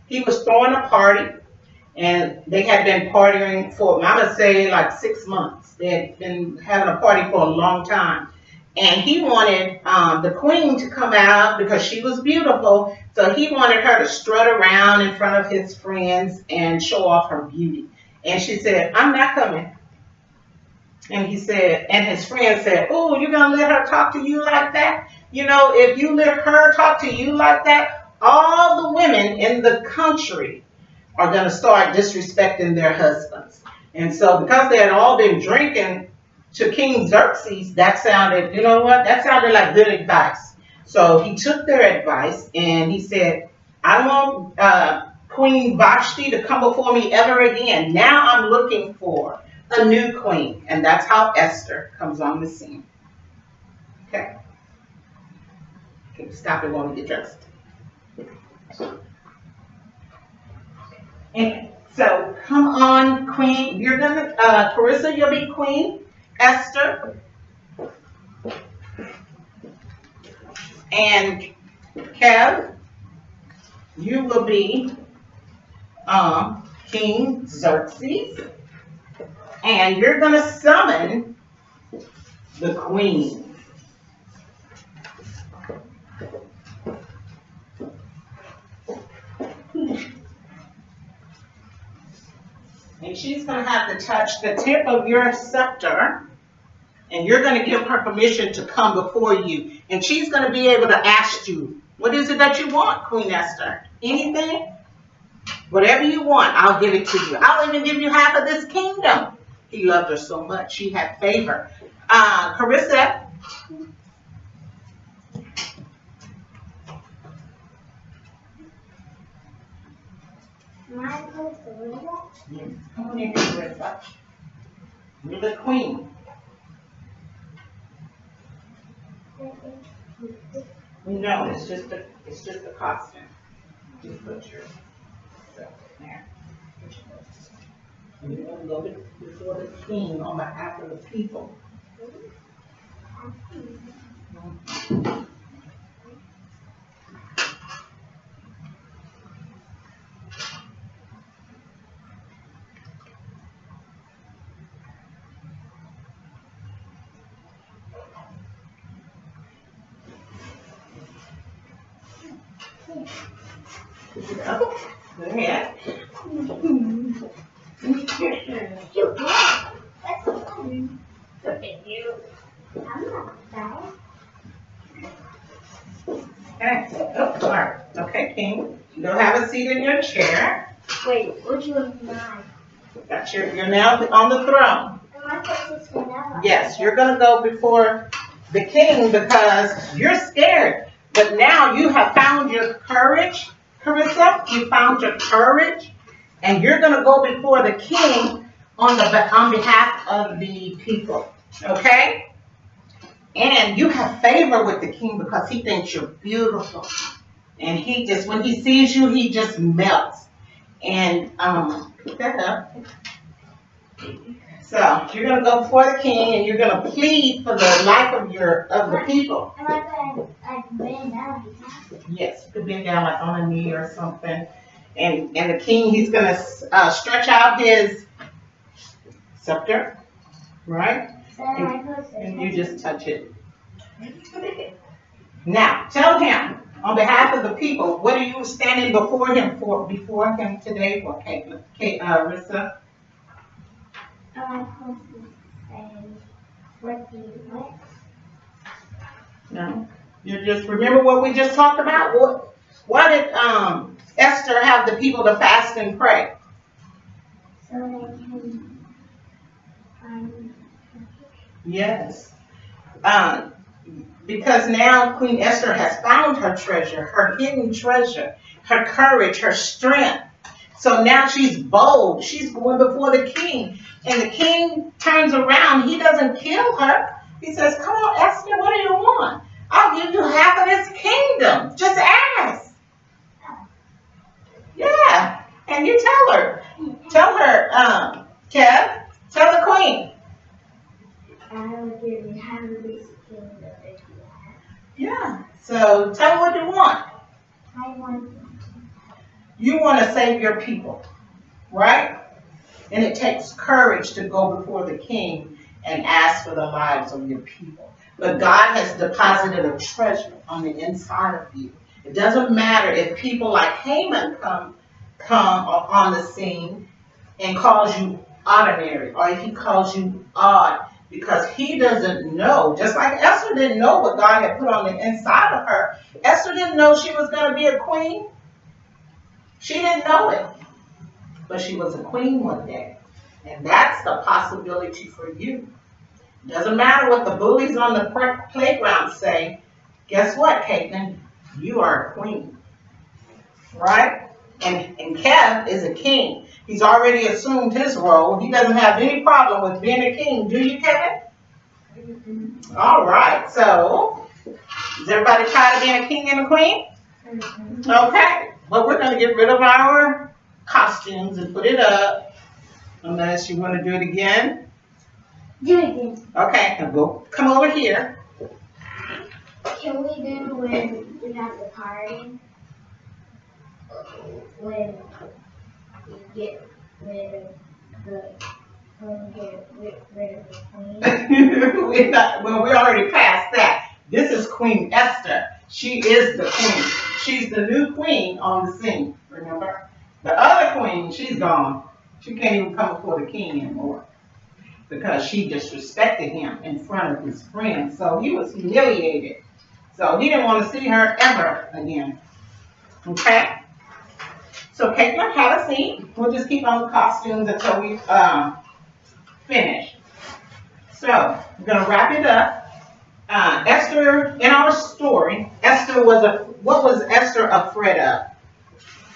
He was throwing a party, and they had been partying for, I would say, like 6 months. They had been having a party for a long time. And he wanted the queen to come out because she was beautiful. So he wanted her to strut around in front of his friends and show off her beauty. And she said, I'm not coming. And he said, and his friend said, oh, you're going to let her talk to you like that? You know, if you let her talk to you like that, all the women in the country are going to start disrespecting their husbands. And so because they had all been drinking to King Xerxes, that sounded, you know what, that sounded like good advice. So he took their advice and he said, I want Queen Vashti to come before me ever again. Now I'm looking for a new queen. And that's how Esther comes on the scene. Okay. Okay, stop it while we get dressed. And so come on, Queen. You're gonna, Carissa, you'll be Queen. Esther and Kev, you will be King Xerxes, and you're gonna summon the Queen. And she's gonna have to touch the tip of your scepter. And you're going to give her permission to come before you. And she's going to be able to ask you, what is it that you want, Queen Esther? Anything? Whatever you want, I'll give it to you. I'll even give you half of this kingdom. He loved her so much. She had favor. Carissa. Come on in, Carissa. You're the queen. No, it's just a costume. Just put yourself there. And you're going to go before the king on behalf of the people. Go ahead. Look at you. I'm not bad. Okay. Oh, all right. Okay, King. Go have a seat in your chair. Wait, which one's mine? You're now on the throne. Yes, you're going to go before the king because you're scared. But now you have found your courage, Carissa. You found your courage. And you're going to go before the king on behalf of the people. Okay? And you have favor with the king because he thinks you're beautiful. And he just, when he sees you, he just melts. And pick that up. So you're going to go before the king and you're going to plead for the life of the people. Am I going to bend down? Yes, you could bend down like on a knee or something. And the king, he's going to stretch out his scepter, right? And you just touch it. Now, tell him, on behalf of the people, what are you standing before him today for, Rissa? Am I supposed to say what do you want? No. You just remember what we just talked about? Why did Esther have the people to fast and pray? So they can find. Yes. Because now Queen Esther has found her treasure, her hidden treasure, her courage, her strength. So now she's bold. She's going before the king. And the king turns around. He doesn't kill her. He says, come on, Esther, what do you want? I'll give you half of this kingdom. Just ask. Yeah. And you tell her. Tell her, Kev, tell the queen. I will give you half of this kingdom if you want. Yeah. So tell her what you want. I want You want to save your people, right? And it takes courage to go before the king and ask for the lives of your people. But God has deposited a treasure on the inside of you. It doesn't matter if people like Haman come on the scene and calls you ordinary, or if he calls you odd, because he doesn't know. Just like Esther didn't know what God had put on the inside of her. Esther didn't know she was going to be a queen. She didn't know it, but she was a queen one day. And that's the possibility for you. Doesn't matter what the bullies on the playground say. Guess what, Caitlin? You are a queen, right? And Kev is a king. He's already assumed his role. He doesn't have any problem with being a king. Do you, Kevin? Mm-hmm. All right. So, is everybody tired of being a king and a queen? Mm-hmm. Okay. But we're going to get rid of our costumes and put it up. Unless you want to do it again. Do it again. Okay. Now go. Come over here. Can we do when we have the party? When we get rid of the queen? We already passed that. This is Queen Esther. She is the queen. She's the new queen on the scene. Remember? The other queen, she's gone. She can't even come before the king anymore because she disrespected him in front of his friends. So he was humiliated. So he didn't want to see her ever again. Okay? So Caitlin, have a seat. We'll just keep on the costumes until we finish. So we're going to wrap it up. Esther, in our story, what was Esther afraid of?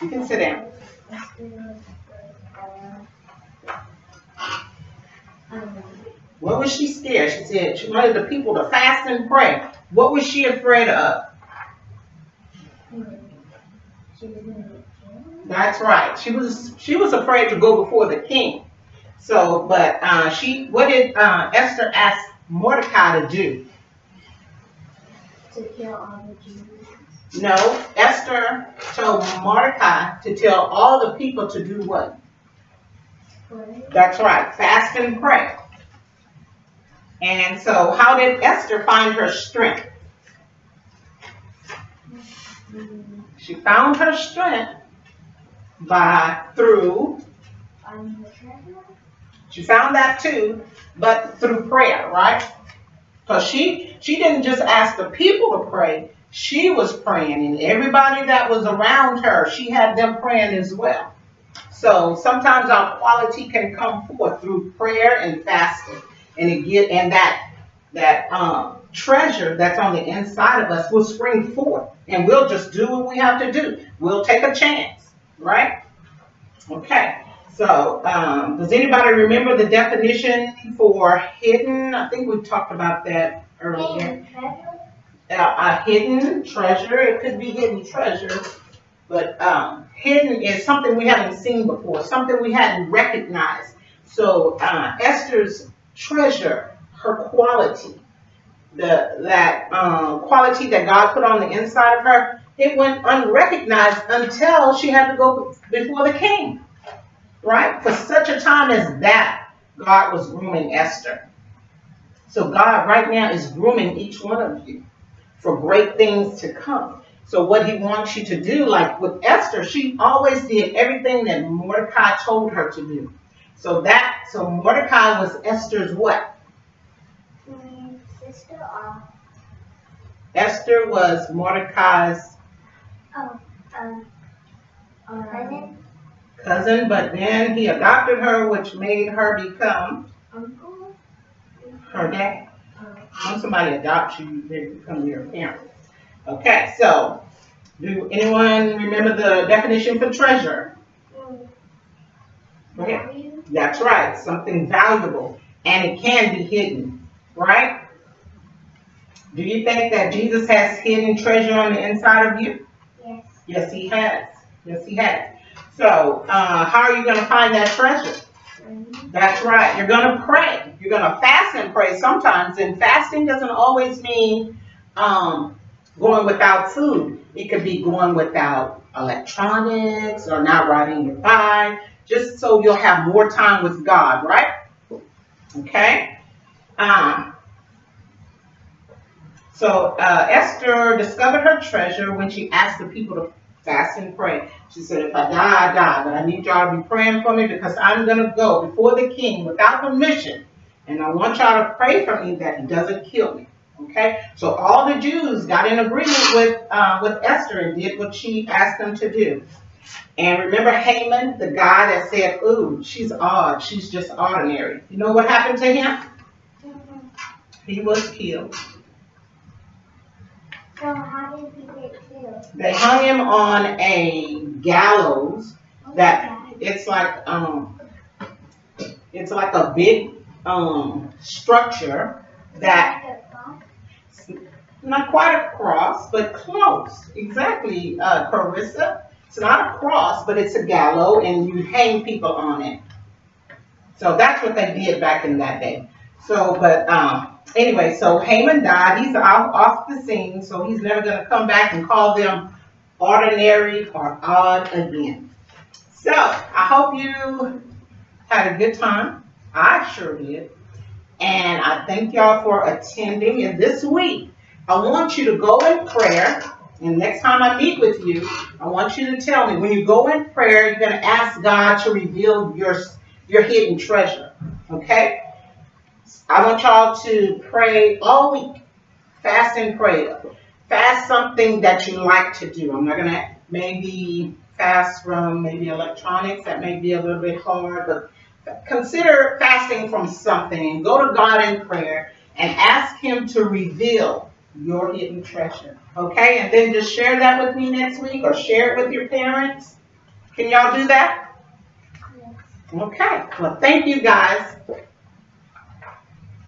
You can sit down. What was she scared? She said she wanted the people to fast and pray. What was she afraid of? That's right. She was afraid to go before the king. So, but what did Esther ask Mordecai to do? To kill all the Jews. No, Esther told Mordecai to tell all the people to do what? Pray. That's right, fast and pray. And so, how did Esther find her strength? She found her strength through. Finding the treasure. She found that too, but through prayer, right? Because she didn't just ask the people to pray, she was praying, and everybody that was around her, she had them praying as well. So sometimes our quality can come forth through prayer and fasting, and that treasure that's on the inside of us will spring forth, and we'll just do what we have to do. We'll take a chance, right? Okay. So, does anybody remember the definition for hidden? I think we talked about that earlier. A hidden treasure. It could be hidden treasure, but hidden is something we haven't seen before, something we hadn't recognized. So, Esther's treasure, her quality, that quality that God put on the inside of her, it went unrecognized until she had to go before the king. Right? For such a time as that, God was grooming Esther. So God right now is grooming each one of you for great things to come. So what he wants you to do, like with Esther, she always did everything that Mordecai told her to do. So Mordecai was Esther's what? Sister. Esther was Mordecai's cousin, but then he adopted her, which made her become Uncle? Her dad. When somebody adopts you, they become your parent. Okay, so do anyone remember the definition for treasure? Value. That's right, something valuable, and it can be hidden, right? Do you think that Jesus has hidden treasure on the inside of you? Yes. Yes, he has. Yes, he has. So, how are you going to find that treasure? That's right. You're going to pray. You're going to fast and pray sometimes. And fasting doesn't always mean going without food. It could be going without electronics or not riding your bike, just so you'll have more time with God, right? Okay. Um, so Esther discovered her treasure when she asked the people to fast and pray. She said, if I die, I die, but I need y'all to be praying for me because I'm going to go before the king without permission. And I want y'all to pray for me that he doesn't kill me. Okay? So all the Jews got in agreement with Esther and did what she asked them to do. And remember Haman, the guy that said, ooh, she's odd. She's just ordinary. You know what happened to him? He was killed. So how did he get killed? They hung him on a gallows that it's like a big structure that not quite a cross, but close. Exactly, Carissa. It's not a cross, but it's a gallows, and you hang people on it. So that's what they did back in that day. So, but anyway, so Haman died. He's off the scene, so he's never going to come back and call them ordinary or odd again. So I hope you had a good time. I sure did. And I thank y'all for attending. And this week, I want you to go in prayer. And next time I meet with you, I want you to tell me, when you go in prayer, you're going to ask God to reveal your hidden treasure. Okay? I want y'all to pray all week. Fast and pray. Fast something that you like to do. I'm not going to maybe fast from maybe electronics. That may be a little bit hard, but consider fasting from something and go to God in prayer and ask him to reveal your hidden treasure. Okay? And then just share that with me next week or share it with your parents. Can y'all do that? Yes. Okay. Well, thank you guys.